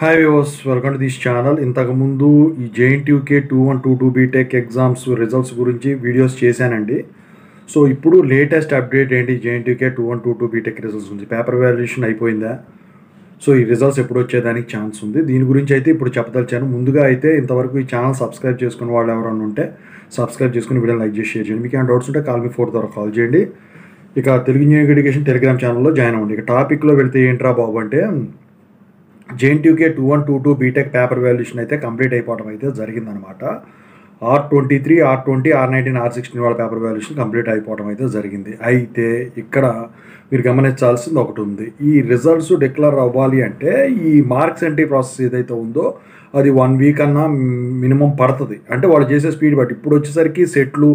Hi viewers, welcome to this channel. ఇంతకుముందు ఈ JNTUK 2122 BTech exams results గురించి videos చేశానండి. సో ఇప్పుడు లేటెస్ట్ అప్డేట్ ఏంటి జేఎన్టీయూకే 2122 బీటెక్ రిజల్ట్స్ గురించి. పేపర్ వాల్యుయేషన్ అయిపోయిందా? సో ఈ రిజల్ట్స్ ఎప్పుడు వచ్చేదానికి ఛాన్స్ ఉంది, దీని గురించి అయితే ఇప్పుడు చెప్పదలిచాను. ముందుగా అయితే ఇంతవరకు ఈ ఛానల్ సబ్స్క్రైబ్ చేసుకున్న వాళ్ళు ఎవరైనా ఉంటే సబ్స్క్రైబ్ చేసుకుని వీడియో లైక్ చేసి షేర్ చేయండి. మీకు ఏమైనా డౌట్స్ ఉంటే కాల్ మీ 4 ద్వారా కాల్ చేయండి. ఇక తెలుగు న్యూ ఎడ్యుకేషన్ టెలిగ్రామ్ ఛానల్లో జాయిన్ అవ్వండి. ఇక టాపిక్లో వెళ్తే ఏంట్రా బాబు అంటే, జేఎన్టీయూకే 2122 బీటెక్ పేపర్ వాల్యుయేషన్ అయితే కంప్లీట్ అయిపోవడం అయితే జరిగిందనమాట. R23, R20, R19, R16 వాళ్ళ పేపర్ వాల్యుయేషన్ కంప్లీట్ అయిపోవడం అయితే జరిగింది. అయితే ఇక్కడ మీరు గమనించాల్సింది ఒకటి ఉంది. ఈ రిజల్ట్స్ డిక్లేర్ అవ్వాలి అంటే ఈ మార్క్స్ ఎంట్రీ ప్రాసెస్ ఏదైతే ఉందో అది 1 వీక్ అన్నా మినిమం పడుతుంది. అంటే వాళ్ళు చేసే స్పీడ్ బట్టి. ఇప్పుడు వచ్చేసరికి సెట్లు,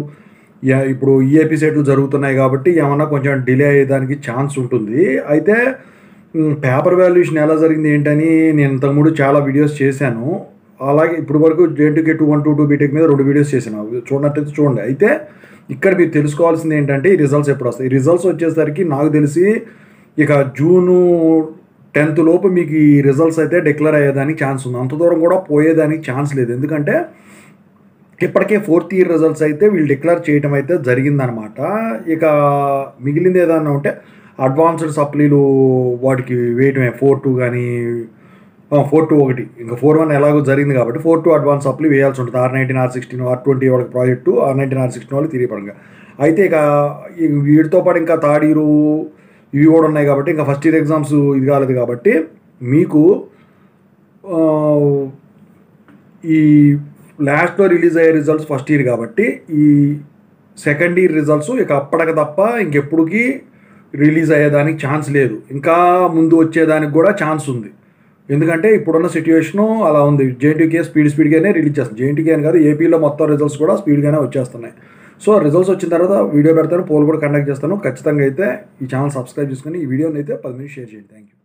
ఇప్పుడు ఈఏపీ సెట్లు జరుగుతున్నాయి కాబట్టి ఏమన్నా కొంచెం డిలే అయ్యేదానికి ఛాన్స్ ఉంటుంది. అయితే పేపర్ వాల్యుయేషన్ ఎలా జరిగింది ఏంటని నేను ఇంతకుముందు చాలా వీడియోస్ చేశాను. అలాగే ఇప్పుడు వరకు జేఎన్టీయూకే 2122 బీటెక్ మీద 2 వీడియోస్ చేశాను. చూడనట్టయితే చూడండి. అయితే ఇక్కడ మీరు తెలుసుకోవాల్సింది ఏంటంటే ఈ రిజల్ట్స్ ఎప్పుడు వస్తాయి. ఈ రిజల్ట్స్ వచ్చేసరికి నాకు తెలిసి ఇక జూను 10th లోపు మీకు ఈ రిజల్ట్స్ అయితే డిక్లేర్ అయ్యేదానికి ఛాన్స్ ఉంది. అంత దూరం కూడా పోయేదానికి ఛాన్స్ లేదు. ఎందుకంటే ఇప్పటికే 4th ఇయర్ రిజల్ట్స్ అయితే వీళ్ళు డిక్లేర్ చేయడం అయితే జరిగిందనమాట. ఇక మిగిలింది ఏదన్నా ఉంటే అడ్వాన్స్డ్ సప్లీలు వాటికి వేయటమే. 4-2 కానీ 4-2 ఒకటి, ఇంకా 4-1 ఎలాగో జరిగింది కాబట్టి 4-2 అడ్వాన్స్ సప్లీ వేయాల్సి ఉంటుంది. R19, R16, R20 వాళ్ళకి ప్రాజెక్టు, R19, R16 వాళ్ళు తిరిగి పరంగా. అయితే ఇక వీటితో పాటు ఇంకా థర్డ్ ఇయర్ ఇవి కూడా ఉన్నాయి కాబట్టి ఇంకా ఫస్ట్ ఇయర్ ఎగ్జామ్స్ ఇది కాలేదు కాబట్టి మీకు ఈ లాస్ట్లో రిలీజ్ అయ్యే రిజల్ట్స్ ఫస్ట్ ఇయర్ కాబట్టి ఈ సెకండ్ ఇయర్ రిజల్ట్స్ ఇక అప్పటికి తప్ప ఇంకెప్పుడుకి రిలీజ్ అయ్యేదానికి ఛాన్స్ లేదు. ఇంకా ముందు వచ్చేదానికి కూడా ఛాన్స్ ఉంది. ఎందుకంటే ఇప్పుడున్న సిచ్యువేషను అలా ఉంది. జేఎన్టీయూకే స్పీడ్గానే రిలీజ్ చేస్తుంది. జేఎన్టీయూకే అని కాదు, ఏపీలో మొత్తం రిజల్ట్స్ కూడా స్పీడ్గానే వచ్చేస్తున్నాయి. సో రిజల్ట్స్ వచ్చిన తర్వాత వీడియో పెడతాను, పోల్ కూడా కండక్ట్ చేస్తాను. ఖచ్చితంగా అయితే ఈ ఛానల్ సబ్స్క్రైబ్ చేసుకుని ఈ వీడియోని అయితే 10 minutes షేర్ చేయండి. Thank you.